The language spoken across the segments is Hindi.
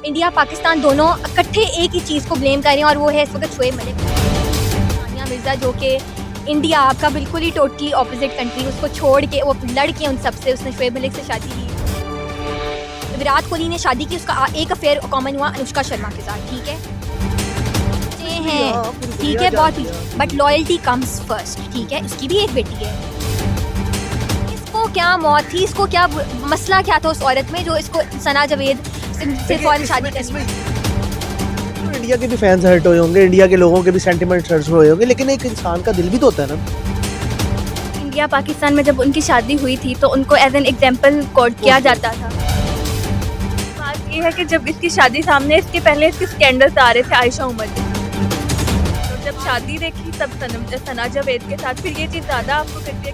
इंडिया पाकिस्तान दोनों इकट्ठे एक ही चीज़ को ब्लेम कर रहे हैं और वो है इस वक्त शोएब मलिक। सानिया मिर्ज़ा जो कि इंडिया आपका बिल्कुल ही टोटली ऑपोजिट कंट्री, उसको छोड़ के वो लड़ के उन सबसे उसने शोएब मलिक से शादी की। विराट कोहली ने शादी की, उसका एक अफेयर कॉमन हुआ अनुष्का शर्मा के साथ, ठीक है ठीक है बहुत, बट लॉयल्टी कम्स फर्स्ट, ठीक है। उसकी भी एक बेटी है, इसको क्या मौत थी, इसको क्या मसला क्या था उस औरत में जो इसको सना जावेद से फौरन शादी करनी। इंडिया के भी फैंस हर्ट हुए होंगे, इंडिया के लोगों के भी सेंटिमेंट्स हर्ट हुए होंगे, लेकिन एक इंसान का दिल भी तो होता है ना। इंडिया पाकिस्तान में जब उनकी शादी हुई थी तो उनको एज एन एग्जाम्पल कोट किया जाता था। बात ये है कि जब इसकी शादी सामने, इसके पहले इसके स्कैंडल्स आ रहे थे आयशा उमर के, तो जब शादी देखी तब सना जावेद के साथ, फिर ये चीज़ ज़्यादा आपको करती है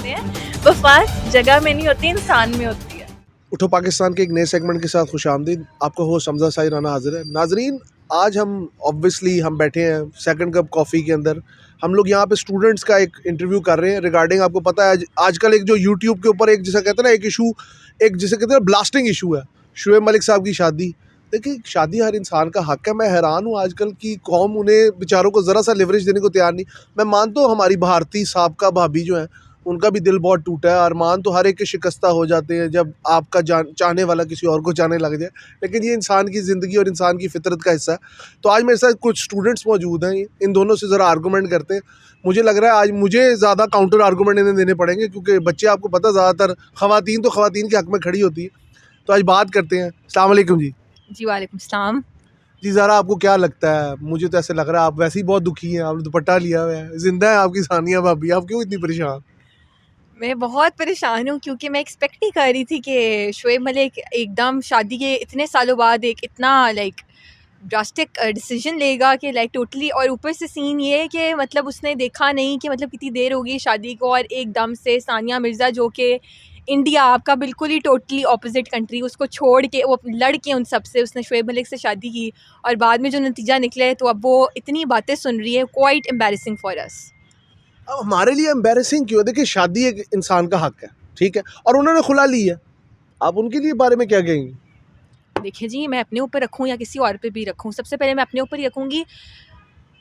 कि वफात जगह में नहीं होती, इंसान में होती है। उठो पाकिस्तान के एक नए सेगमेंट के साथ खुशामदीद। आपका होस्ट हमजा साई राना हाजिर है। नाजरीन, आज हम बैठे हैं सेकंड कप कॉफ़ी के अंदर। हम लोग यहाँ पे स्टूडेंट्स का एक इंटरव्यू कर रहे हैं रिगार्डिंग, आपको पता है आजकल एक जो यूट्यूब के ऊपर एक जिसे कहते हैं ना, एक इशू, एक जिसे कहते हैं ब्लास्टिंग इशू है, शोएब मलिक साहब की शादी। देखिए, शादी हर इंसान का हक है। मैं हैरान हूँ आजकल की कौम, उन्हें बेचारों को ज़रा सा लिवरेज देने को तैयार नहीं। मैं मानता हूँ हमारी भारतीय साबका भाभी जो हैं उनका भी दिल बहुत टूटा है, अरमान तो हर एक के शिकस्ता हो जाते हैं जब आपका चाहने वाला किसी और को चाहने लग जाए, लेकिन ये इंसान की ज़िंदगी और इंसान की फितरत का हिस्सा है। तो आज मेरे साथ कुछ स्टूडेंट्स मौजूद हैं, इन दोनों से ज़रा आर्गूमेंट करते हैं। मुझे लग रहा है आज मुझे ज़्यादा काउंटर आर्गूमेंट इन्हें देने पड़ेंगे, क्योंकि बच्चे आपको पता ज़्यादातर ख़वातीन तो ख़वातीन के हक़ में खड़ी होती है। तो आज बात करते हैं। अस्सलाम वालेकुम जी। जी वालेकुम सलाम। जी ज़रा, आपको क्या लगता है? मुझे तो ऐसे लग रहा है आप वैसे ही बहुत दुखी हैं, आपने दुपट्टा लिया हुआ है, ज़िंदा है आपकी सानिया भाभी, आप क्यों इतनी परेशान? मैं बहुत परेशान हूँ क्योंकि मैं एक्सपेक्ट नहीं कर रही थी कि शोएब मलिक एकदम शादी के इतने सालों बाद एक इतना ड्रास्टिक डिसीजन लेगा कि टोटली, और ऊपर से सीन ये है कि मतलब उसने देखा नहीं कि मतलब कितनी देर होगी शादी को, और एकदम से सानिया मिर्ज़ा जो कि इंडिया आपका बिल्कुल ही टोटली ऑपोजिट कंट्री, उसको छोड़ के वो लड़ के उन सब से उसने शोएब मलिक से शादी की, और बाद में जो नतीजा निकला है तो अब वो इतनी बातें सुन रही है, क्वाइट एम्बैरेसिंग फॉर अस। अब हमारे लिए एम्बैरेसिंग क्यों? देखिए, शादी एक इंसान का हक है, ठीक है, और उन्होंने खुला ली है। आप उनके लिए बारे में क्या कहेंगे? देखिए जी, मैं अपने ऊपर रखूँ या किसी और पे भी रखूँ, सबसे पहले मैं अपने ऊपर ही रखूँगी।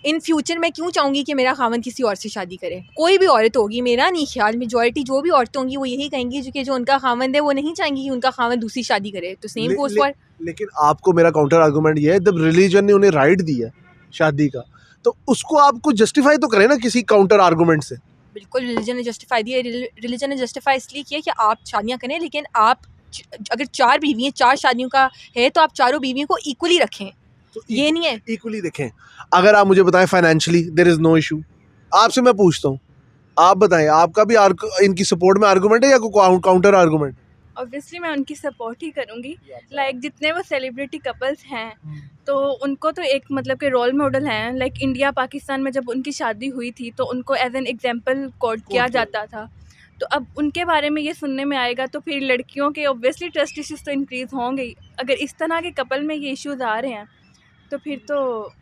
इन फ्यूचर मैं क्यों चाहूँगी कि मेरा खावंद किसी और से शादी करे? कोई भी औरत होगी, मेरा नहीं ख्याल, मेजॉरिटी जो भी औरतें होंगी वो यही कहेंगी जो कि जो उनका खावंद है वो नहीं चाहेंगी कि उनका खावंद दूसरी शादी करे। तो सेम गोज़ फॉर। लेकिन आपको मेरा काउंटर आर्गूमेंट ये है, जब रिलीजन ने उन्हें राइट दिया शादी का, तो उसको आपको जस्टिफाई तो करें ना किसी काउंटर आर्गूमेंट से। बिल्कुल रिलीजन ने जस्टिफाई दिया। रिलीजन ने जस्टिफाई इसलिए किया कि आप शादियाँ करें, लेकिन आप अगर 4 बीवी हैं, 4 शादियों का है तो आप चारों बीवियों को इक्वली रखें। तो ये नहीं है इक्वली देखें। अगर आप मुझे बताएं financially there is no issue, आपसे मैं पूछता हूँ, आप बताएं आपका भी इनकी सपोर्ट में आर्गूमेंट है या कोई काउंटर आर्गूमेंट? ऑब्वियसली मैं उनकी सपोर्ट ही करूँगी। जितने वो सेलिब्रिटी कपल्स हैं तो उनको तो एक मतलब के रोल मॉडल हैं। इंडिया पाकिस्तान में जब उनकी शादी हुई थी तो उनको एज एन एग्जाम्पल कोट किया जाता था। तो अब उनके बारे में ये सुनने में आएगा तो फिर लड़कियों के ऑब्वियसली ट्रस्ट इश्यूज तो इंक्रीज़ होंगे ही। अगर इस तरह के कपल में ये इश्यूज आ रहे हैं तो फिर तो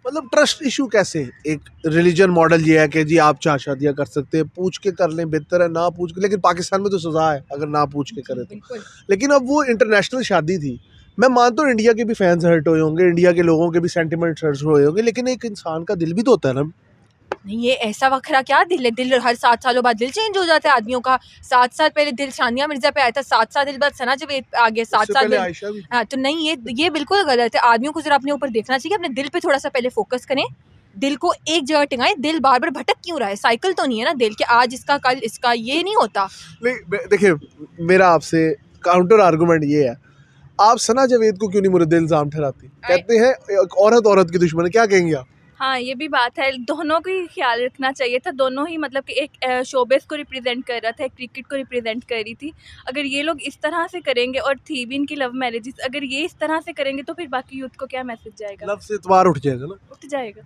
मतलब ट्रस्ट इशू कैसे? एक रिलीजन मॉडल ये है कि जी आप 4 शादियाँ कर सकते हैं, पूछ के कर लें, बेहतर है ना पूछ के, लेकिन पाकिस्तान में तो सज़ा है अगर ना पूछ के करें तो। लेकिन अब वो इंटरनेशनल शादी थी। मैं मानता हूँ इंडिया के भी फैंस हर्ट हुए होंगे, इंडिया के लोगों के भी सेंटिमेंट्स हर्ट हुए होंगे, लेकिन एक इंसान का दिल भी तो होता है ना। नहीं, ये ऐसा वखरा क्या दिल है? दिल हर 7 सालों बाद दिल चेंज हो जाता है आदमियों का। 7 साल पहले दिल सानिया मिर्जा पे आया था, 7 साल दिल बाद सना जावेद पे आ गया, 7 साल पहले आयशा भी। हाँ, तो नहीं, ये बिल्कुल गलत है। आदमियों को जरा अपने ऊपर देखना चाहिए, अपने दिल पे थोड़ा सा पहले फोकस करें, दिल को एक जगह टिकाएं। दिल बार बार भटक क्यों रहा है? साइकिल तो नहीं है ना दिल के, आज इसका कल इसका, ये नहीं होता। देखिए, मेरा आपसे काउंटर आर्गूमेंट ये है, आप सना जावेद को क्यों नहीं मुर्दे इल्ज़ाम ठहराती? कहते हैं एक औरत की दुश्मन है, क्या कहेंगे आप? हाँ, ये भी बात है। दोनों को ही ख्याल रखना चाहिए था। दोनों ही मतलब कि एक शोबिज़ को रिप्रेजेंट कर रहा था, एक क्रिकेट को रिप्रेजेंट कर रही थी। अगर ये लोग इस तरह से करेंगे, और थी भी इनकी लव मैरिजेस, अगर ये इस तरह से करेंगे तो फिर बाकी यूथ को क्या मैसेज जाएगा? लव से इतवार उठ जाएगा ना। उठ जाएगा।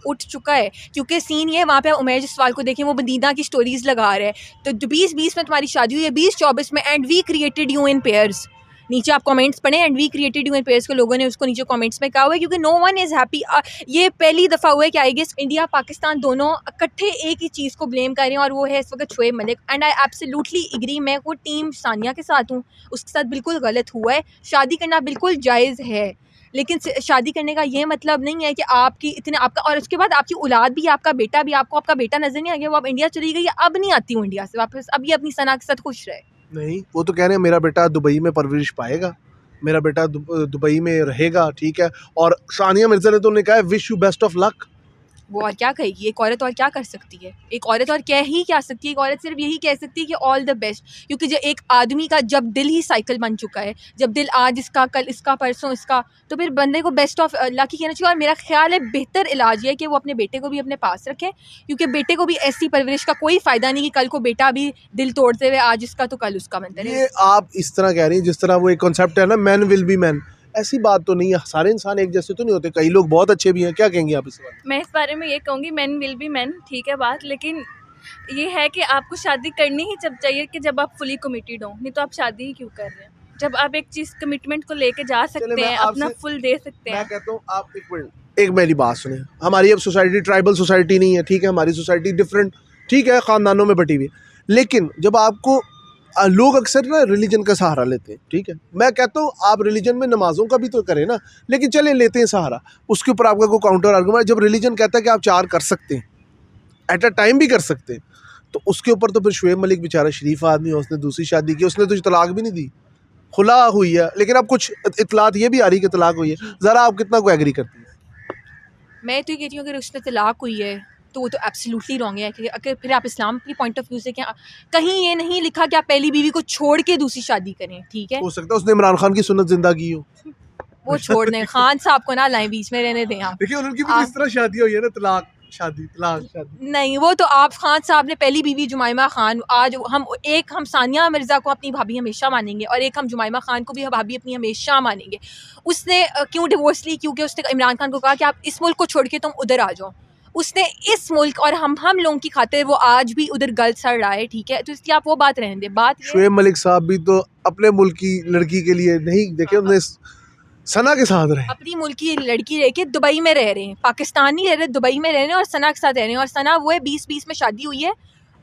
उठ चुका है क्योंकि सीन ये, वहाँ पे उमेर जसवाल को देखें, वो मदीना की स्टोरीज लगा रहे हैं। तो 2020 में तुम्हारी शादी हुई है, 2024 में, and we created you in pairs. नीचे आप कमेंट्स पढ़ें, and we created you in pairs को लोगों ने उसको नीचे कमेंट्स में कहा हुआ है, क्योंकि नो वन इज़ हैप्पी। ये पहली दफ़ा हुआ है कि आई गेस इंडिया पाकिस्तान दोनों इकट्ठे एक ही चीज़ को ब्लेम कर रहे हैं, और वो है इस वक्त Shoaib Malik. And I absolutely agree, मैं वो टीम सानिया के साथ हूँ, उसके साथ बिल्कुल गलत हुआ है। शादी करना बिल्कुल जायज़ है, लेकिन शादी करने का ये मतलब नहीं है कि आपकी इतने आपका, और उसके बाद आपकी औलाद भी, आपका बेटा भी, आपको आपका बेटा नजर नहीं आ गया, वो अब इंडिया चली गई, अब नहीं आती हूँ इंडिया से वापस, अब ये अपनी सना के साथ खुश रहे। नहीं, वो तो कह रहे हैं मेरा बेटा दुबई में परवरिश पाएगा, मेरा बेटा दुबई में रहेगा, ठीक है। और सानिया मिर्जा ने तो उन्हें कहा है wish you best of luck. वो और क्या कहेगी एक औरत, और क्या कर सकती है एक औरत, और क्या सकती है एक औरत, सिर्फ यही कह सकती है कि ऑल द बेस्ट। क्योंकि जो एक आदमी का जब दिल ही साइकिल बन चुका है, जब दिल आज इसका, कल इसका, परसों इसका, तो फिर बंदे को बेस्ट ऑफ लक ही कहना चाहिए। और मेरा ख्याल है बेहतर इलाज है कि वो अपने बेटे को भी अपने पास रखें, क्योंकि बेटे को भी ऐसी परवरिश का कोई फ़ायदा नहीं कि कल को बेटा भी दिल तोड़ते हुए आज इसका तो कल उसका बनता है। ये आप इस तरह कह रही हैं जिस तरह वो एक कॉन्सेप्ट है ना, मैन विल बी मैन, ऐसी बात तो नहीं है। सारे इंसान एक जैसे तो नहीं होते, कई लोग बहुत अच्छे भी हैं। क्या कहेंगे आप इस बारे में? मैं इस बारे में ये कहूँगी मैन विल बी मैन, ठीक है बात, लेकिन ये है कि आपको शादी करनी ही जब चाहिए कि जब आप फुली कमिटेड हो, नहीं तो आप शादी ही क्यों कर रहे हैं। जब आप एक चीज़ कमिटमेंट को लेके जा सकते हैं, अपना फुल दे सकते हैं। मैं कहता हूँ आप एक मिनट, एक मेरी बात सुने। हमारी अब सोसाइटी ट्राइबल सोसाइटी नहीं है, ठीक है, हमारी सोसाइटी डिफरेंट, ठीक है, ख़ानदानों में बटी हुई है। लेकिन जब आपको लोग अक्सर ना रिलीजन का सहारा लेते हैं, ठीक है, मैं कहता हूँ आप रिलीजन में नमाज़ों का भी तो करें ना, लेकिन चले लेते हैं सहारा, उसके ऊपर आपका कोई काउंटर आर्गुमेंट। जब रिलीजन कहता है कि आप 4 कर सकते हैं, एट अ टाइम भी कर सकते हैं, तो उसके ऊपर तो फिर शोएब मलिक बेचारा शरीफ आदमी है, उसने दूसरी शादी की, उसने तो तलाक भी नहीं दी, खुला हुई है। लेकिन अब कुछ इतलात ये भी आ रही कि तलाक हुई है। ज़रा आप कितना को एग्री करती हैं? मैं तो ये कहती हूँ अगर उसने तलाक हुई है तो वो तो एब्सोल्युटली रॉन्ग है। कि अगर फिर आप इस्लाम की पॉइंट ऑफ व्यू से क्या, कहीं ये नहीं लिखा कि आप पहली बीवी को छोड़ के दूसरी शादी करें, ठीक है, हो सकता है उसने इमरान खान की सुन्नत जिंदा की हो। वो छोड़ दें, खान साहब को ना लाएं बीच में, रहने दें आप। देखिए उनकी भी इस तरह शादी हुई है ना, तलाक शादी। नहीं, वो तो आप खान साहब ने पहली बीवी जुमाइमा खान, आज हम सानिया मिर्ज़ा को अपनी भाभी हमेशा मानेंगे, और एक हम जुमाइमा खान को भी भाभी अपनी हमेशा मानेंगे। उसने क्यों डिवोर्स ली? क्योंकि उसने इमरान खान को कहा कि आप इस मुल्क को छोड़ के तुम उधर आ जाओ। उसने इस मुल्क और हम लोगों की खातिर वो आज भी उधर गल सड़ रहा है, ठीक है, तो इसलिए आप वो बात रहने दें। बात शोएब मलिक साहब भी तो अपने मुल्क की लड़की के लिए नहीं देखे, उन्होंने सना के साथ रहे, अपनी मुल्क की लड़की रह के दुबई में रह रहे हैं, पाकिस्तान नहीं रह रहे, दुबई में रह रहे हैं, और सना के साथ रह रहे हैं। और सना वो है 2020 में शादी हुई है,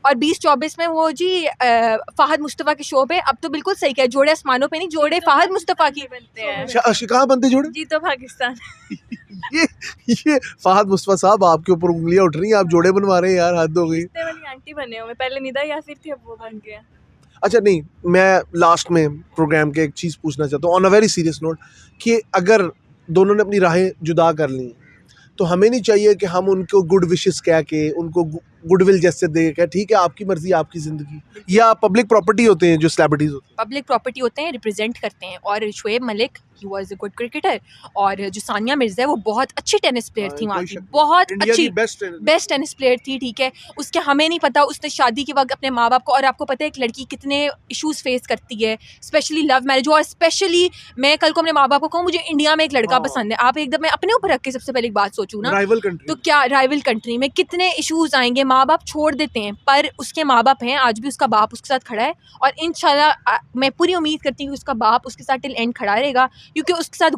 और 2024 में वो जी फ़ाहद मुस्तफ़ा के शो पे, अब तो बिल्कुल सही कहा, जोड़े आसमानों पे नहीं, जोड़े फ़ाहद मुस्तफ़ा की बनते हैं। कहाँ बनते जोड़े? जी तो पाकिस्तान। ये फ़ाहद मुस्तफ़ा साहब आपके ऊपर उंगलियां उठ रही हैं, आप जोड़े बनवा रहे हैं यार, हद हो गई। रिश्ते वाली आंटी बने हुए, पहले निदा यासिर थी, अब वो बन गया। अच्छा नहीं, मैं लास्ट में प्रोग्राम के एक चीज़ पूछना चाहता हूँ on a very serious note, कि अगर दोनों ने अपनी राहें जुदा कर ली तो हमें नहीं चाहिए कि हम उनको गुड विशेस कह के, उनको गुडविल जैसे दे के, ठीक है आपकी मर्जी आपकी ज़िंदगी, या पब्लिक प्रॉपर्टी होते हैं जो सेलिब्रिटीज़ होते हैं, पब्लिक प्रॉपर्टी होते हैं, रिप्रेजेंट करते हैं। और Shoaib Malik he was a good cricketer, और जो सानिया मिर्ज़ा है वो बहुत अच्छी टेनिस प्लेयर थी, वहाँ की बहुत अच्छी बेस्ट टेनिस प्लेयर थी, ठीक है। उसके हमें नहीं पता उसने शादी के वक्त अपने माँ बाप को, और आपको पता है एक लड़की कितने इशूज़ फेस करती है, स्पेशली लव मैरिज। और स्पेशली मैं कल को अपने माँ बाप को कहूँ मुझे इंडिया में एक लड़का पसंद है, आप एकदम, मैं अपने ऊपर रख के सबसे पहले एक बात सोचूँ ना, राइवल कंट्री, तो क्या राइवल कंट्री में कितने इश्यूज आएंगे। माँ बाप छोड़ देते हैं, पर उसके माँ बाप हैं, आज भी उसका बाप उसके साथ खड़ा है, और इंशाल्लाह मैं पूरी उम्मीद करती हूँ कि उसका बाप उसके साथ टिल एंड खड़ा रहेगा, क्योंकि उसके साथ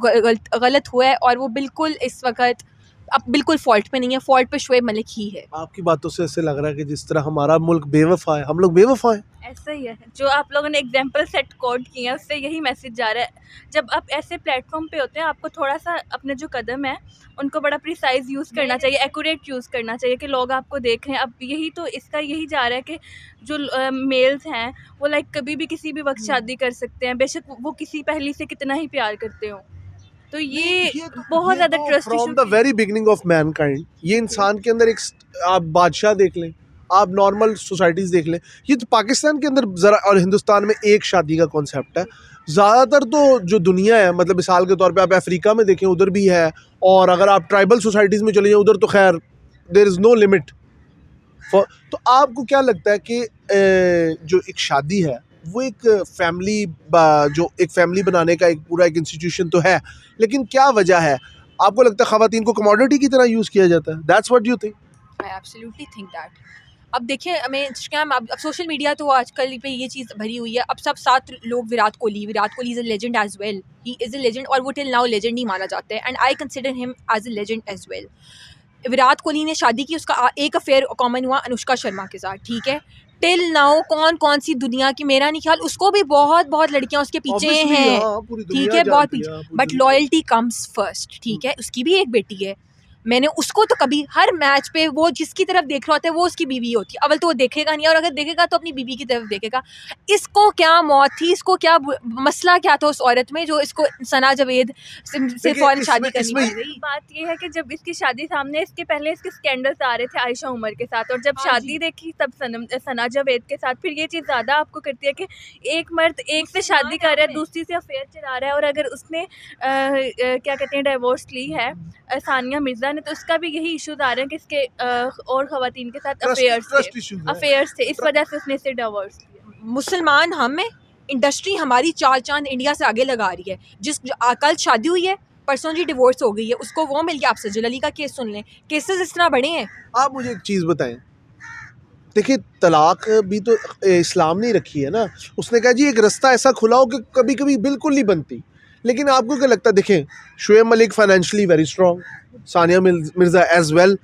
गलत हुआ है, और वो बिल्कुल इस वक्त अब बिल्कुल फॉल्ट पे नहीं है, फॉल्ट पे शोएब मलिक ही है। आपकी बातों से ऐसे लग रहा है कि जिस तरह हमारा मुल्क बेवफा है, हम लोग बेवफा हैं। ऐसा ही है, जो आप लोगों ने एग्जाम्पल सेट कोड किए हैं उससे यही मैसेज जा रहा है। जब आप ऐसे प्लेटफॉर्म पे होते हैं, आपको थोड़ा सा अपने जो कदम है उनको बड़ा प्रिसाइज यूज़ करना चाहिए, एक्यूरेट यूज़ करना चाहिए कि लोग आपको देख रहे हैं। अब यही तो इसका यही जा रहा है कि जो मेल्स हैं वो लाइक कभी भी किसी भी वक्त शादी कर सकते हैं, बेशक वो किसी पहली से कितना ही प्यार करते हो। तो ये बहुत ज़्यादा trust from the very beginning of Mankind, ये इंसान के अंदर एक, आप बादशाह देख लें, आप नॉर्मल सोसाइटीज़ देख लें, ये तो पाकिस्तान के अंदर ज़रा और हिंदुस्तान में एक शादी का कॉन्सेप्ट है। ज़्यादातर तो जो दुनिया है, मतलब मिसाल के तौर पे आप अफ्रीका में देखें उधर भी है, और अगर आप ट्राइबल सोसाइटीज़ में चले जाएँ उधर तो खैर देयर इज़ नो लिमिट। तो आपको क्या लगता है कि जो एक शादी है वो एक फैमिली, जो एक फैमिली बनाने का एक पूरा एक इंस्टीट्यूशन तो है, लेकिन क्या वजह है आपको लगता है ख़वातीन को कमोडिटी की तरह यूज़ किया जाता है? That's what you think? I absolutely think that अब देखें हमें इंस्टाग्राम, अब सोशल मीडिया तो आजकल पे ये चीज़ भरी हुई है। अब सब 7 लोग Virat Kohli is a legend as well, he is a legend, और वो टिल नाउ लेजेंड ही माना जाता है, and I consider him as a legend as well. Virat Kohli ने शादी की, उसका एक अफेयर कॉमन हुआ अनुष्का शर्मा के साथ, ठीक है। टिल नाउ कौन सी दुनिया की, मेरा नहीं ख्याल, उसको भी बहुत लड़कियां उसके पीछे हैं, ठीक है, बहुत पीछे, बट लॉयल्टी कम्स फर्स्ट, ठीक है। उसकी भी एक बेटी है, मैंने उसको तो कभी, हर मैच पे वो जिसकी तरफ देख रहा होता है वो उसकी बीवी होती है, अव्वल तो वो देखेगा नहीं, और अगर देखेगा तो अपनी बीवी की तरफ देखेगा। इसको क्या मौत थी, इसको क्या मसला क्या था उस औरत में जो इसको सना जावेद से फौरन शादी करनी पड़ गई। बात ये है कि जब इसकी शादी सामने, इसके पहले इसके स्कैंडल्स आ रहे थे आयशा उमर के साथ, और जब शादी देखी तब सना जावेद के साथ, फिर ये चीज़ ज़्यादा आपको करती है कि एक मर्द एक से शादी कर रहा है, दूसरी से अफेयर चला रहा है, और अगर उसने क्या कहते हैं डाइवोर्स ली है सानिया मिर्ज़ा ने, तो उसका भी यही इश्यूज आ रहे हैं कि इसके और ख़वातीन के साथ अफेयर्स थे, इस वजह से उसने इसे डाइवोर्स किया। मुसलमान हम हैं, इंडस्ट्री हमारी 4 चांद इंडिया से आगे लगा रही है। कल शादी हुई है, परसों जी डिवोर्स हो गई है, उसको वो मिल गया। आप सज्जल अली का केस सुन लें, केसेस इस तरह बड़े हैं। आप मुझे एक चीज़ बताएं, देखिए तलाक भी तो इस्लाम ने रखी है ना। उसने कहा जी एक रास्ता ऐसा खुला हो कि कभी कभी बिल्कुल नहीं बनती, लेकिन आपको क्या लगता है? देखें Shoaib Malik financially very strong, Sania Mirza as well,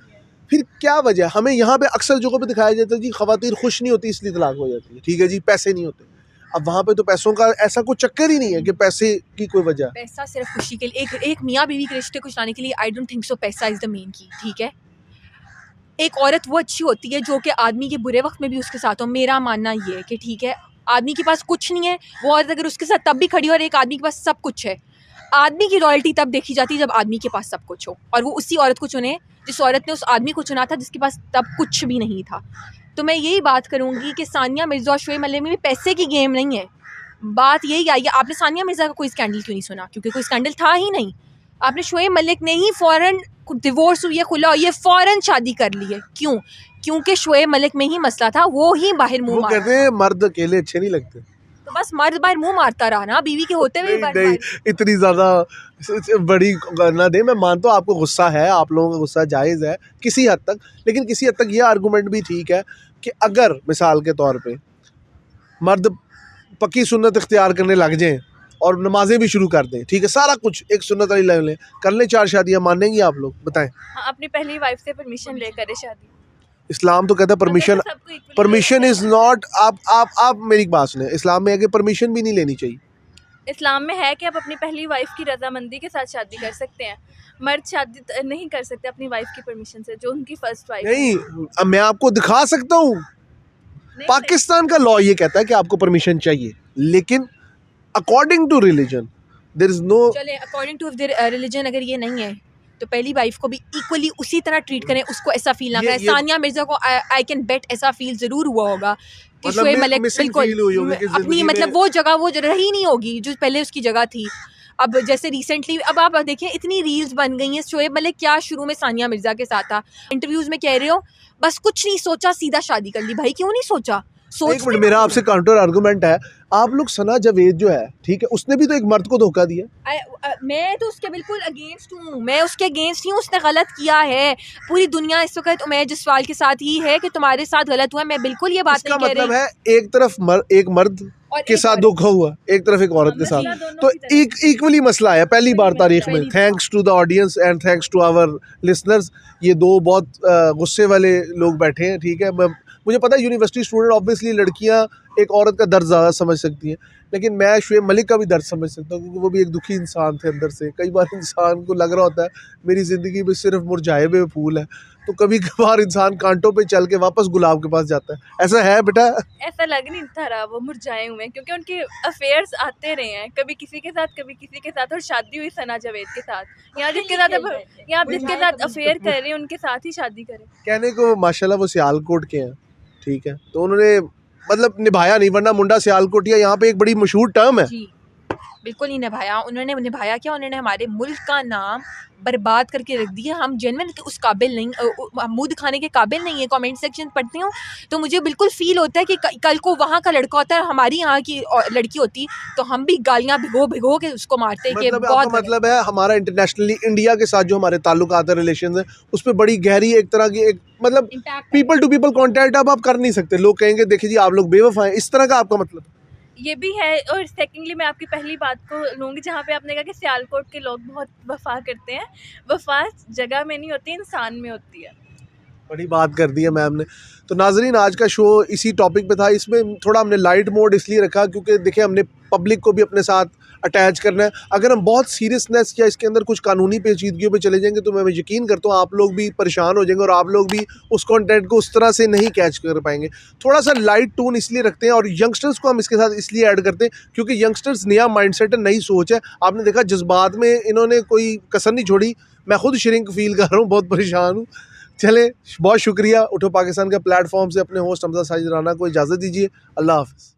फिर क्या वजह? हमें यहाँ पे अक्सर जगहों पे दिखाया जाता है जी ख़वातीन खुश नहीं होती इसलिए तलाक हो जाती है, ठीक है जी, पैसे नहीं होते। अब वहाँ पे तो पैसों का ऐसा कोई चक्कर ही नहीं है कि पैसे की कोई वजह। पैसा सिर्फ खुशी के लिए, एक मियाँ बीवी के रिश्ते को चलाने के लिए, आई डोंट थिंक सो पैसा इज़ द मेन की, ठीक है। एक औरत वो अच्छी होती है जो कि आदमी के बुरे वक्त में भी उसके साथ हो। मेरा मानना ये है कि ठीक है, आदमी के पास कुछ नहीं है, वो औरत अगर उसके साथ तब भी खड़ी हो, और एक आदमी के पास सब कुछ है। आदमी की रॉयल्टी तब देखी जाती है जब आदमी के पास सब कुछ हो, और वो उसी औरत को चुने जिस औरत ने उस आदमी को चुना था जिसके पास तब कुछ भी नहीं था। तो मैं यही बात करूँगी कि सानिया मिर्ज़ा और शुएब मलिक में भी पैसे की गेम नहीं है। बात यही आई है, आपने सानिया मिर्ज़ा का कोई स्कैंडल क्यों नहीं सुना? क्योंकि कोई स्कैंडल था ही नहीं। आपने शुएब मलिक ने ही फ़ौरन डिवोर्स हुई है, खुला हुई है, फ़ौरन शादी कर ली है। क्यों? क्योंकि शुएब मलिक में ही मसला था, वो ही बाहर मुँह मारा। कहते हैं मर्द अकेले अच्छे नहीं लगते, तो बस मर्द बाहर मुँह मारता रहा ना, बीवी के होते हुए नहीं, इतनी ज़्यादा बड़ी ना दे। मैं मानता हूँ आपको गुस्सा है, आप लोगों का गुस्सा जायज़ है किसी हद तक, लेकिन किसी हद तक ये आर्गूमेंट भी ठीक है कि अगर मिसाल के तौर पे मर्द पक्की सुन्नत इख्तियार करने लग जाएं और नमाजें भी शुरू कर दें, ठीक है, सारा कुछ एक सुन्नत वाली लाइन लें, कर लें 4 शादियाँ, मानेंगी आप लोग? बताएं। हाँ, अपनी पहली वाइफ से परमिशन लेकर शादी। इस्लाम तो कहता है परमिशन इज़ नॉट, आप मेरी बात सुने, इस्लाम में है कि परमिशन भी नहीं लेनी चाहिए। इस्लाम में है कि आप अपनी पहली वाइफ की रजामंदी के साथ शादी कर सकते हैं, मर्द शादी नहीं कर सकते अपनी वाइफ की परमिशन से, जो उनकी फर्स्ट वाइफ नहीं, अब मैं आपको दिखा सकता हूँ, पाकिस्तान का लॉ ये कहता है कि आपको परमिशन चाहिए, लेकिन according to religion there is no. चले अकॉर्डिंग टू रिलीजन अगर ये नहीं है तो पहली वाइफ को भी इक्वली उसी तरह ट्रीट करें, उसको ऐसा फील ना करें। सानिया मिर्ज़ा को आई कैन बेट ऐसा फील ज़रूर हुआ होगा कि शुएब मलिक बिल्कुल अपनी मतलब वो जगह वो रही नहीं होगी जो पहले उसकी जगह थी। अब जैसे रिसेंटली अब आप देखें इतनी रील्स बन गई हैं, शुएब मलिक क्या शुरू में सानिया मिर्ज़ा के साथ था, इंटरव्यूज़ में कह रहे हो बस कुछ नहीं सोचा सीधा शादी कर ली। भाई क्यों नहीं सोचा? एक मिनट, मेरा आपसे काउंटर आर्गुमेंट है, आप लोग सना जावेद जो है, ठीक है, उसने भी तो एक मर्द को धोखा दिया। मैं तो उसके बिल्कुल अगेंस्ट हूँ, मैं उसके अगेंस्ट ही हूँ, उसने गलत किया है। पूरी दुनिया इस वक्त उमैर जसवाल के साथ ही है कि तुम्हारे साथ गलत हुआ है, मैं बिल्कुल ये बात नहीं कह रही। मतलब है एक तरफ एक मर्द के साथ धोखा हुआ, एक तरफ एक औरत के साथ, तो इक्वली मसला है पहली बार तारीख में। Thanks to the audience and thanks to our listeners, ये दो बहुत गुस्से वाले लोग बैठे हैं, ठीक है। मुझे पता है यूनिवर्सिटी स्टूडेंट ऑब्वियसली लड़कियां एक औरत का दर्द ज़्यादा समझ सकती हैं, लेकिन मैं शुएब मलिक का भी दर्द समझ सकता हूँ, क्योंकि वो भी एक दुखी इंसान थे अंदर से। कई बार इंसान को लग रहा होता है मेरी ज़िंदगी में सिर्फ मुरझाए हुए फूल है, तो कभी कभार इंसान कांटों पे चल के वापस गुलाब के पास जाता है। ऐसा है बेटा? ऐसा लग नहीं था रहा वो मुरझाए हुए, क्योंकि उनके अफेयर्स आते रहे हैं, कभी किसी के साथ कभी किसी के साथ, और शादी हुई सना जावेद के साथ। यहाँ जिसके साथ अफेयर कर रहे हैं उनके साथ ही शादी करें। कहने को माशाल्लाह वो सियालकोट के हैं, ठीक है, तो उन्होंने मतलब निभाया नहीं, वरना मुंडा सियालकोटिया यहाँ पे एक बड़ी मशहूर टर्म है। बिल्कुल नहीं निभाया। उन्होंने निभाया क्या, उन्होंने हमारे मुल्क का नाम बर्बाद करके रख दिया। हम जेन्युइन उस काबिल नहीं, मुँह दिखाने के काबिल नहीं है। कमेंट सेक्शन पढ़ती हूँ तो मुझे बिल्कुल फ़ील होता है कि कल को वहाँ का लड़का होता है, हमारी यहाँ की लड़की होती, तो हम भी गालियाँ भिगो के उसको मारते कि मतलब बहुत आपका मतलब है हमारा इंटरनेशनली इंडिया के साथ जो हमारे ताल्लुकात है, रिलेशन है, उस पर बड़ी गहरी एक तरह की एक मतलब पीपल टू पीपल कॉन्टैक्ट अब आप कर नहीं सकते। लोग कहेंगे देखिए जी आप लोग बेवफा हैं, इस तरह का आपका मतलब? ये भी है। और सेकेंडली मैं आपकी पहली बात को लूँगी जहाँ पे आपने कहा कि सियालकोट के लोग बहुत वफा करते हैं। वफा जगह में नहीं होती, इंसान में होती है। बड़ी बात कर दी है मैम ने। तो नाजरीन आज का शो इसी टॉपिक पे था। इसमें थोड़ा हमने लाइट मोड इसलिए रखा क्योंकि देखिए हमने पब्लिक को भी अपने साथ अटैच करना है। अगर हम बहुत सीरियसनेस या इसके अंदर कुछ कानूनी पेचीदगियों पे चले जाएंगे तो मैं यकीन करता हूँ आप लोग भी परेशान हो जाएंगे और आप लोग भी उस कंटेंट को उस तरह से नहीं कैच कर पाएंगे। थोड़ा सा लाइट टोन इसलिए रखते हैं और यंगस्टर्स को हम इसके साथ इसलिए ऐड करते हैं क्योंकि यंगस्टर्स नया माइंडसेट है, नई सोच है। आपने देखा जज्बात में इन्होंने कोई कसर नहीं छोड़ी। मैं खुद श्रिंक फील कर रहा हूँ, बहुत परेशान हूँ। चले बहुत शुक्रिया। उठो पाकिस्तान के प्लेटफॉर्म से अपने होस्ट हमजा साजिद राना को इजाज़त दीजिए। अल्लाह हाफ़िज़।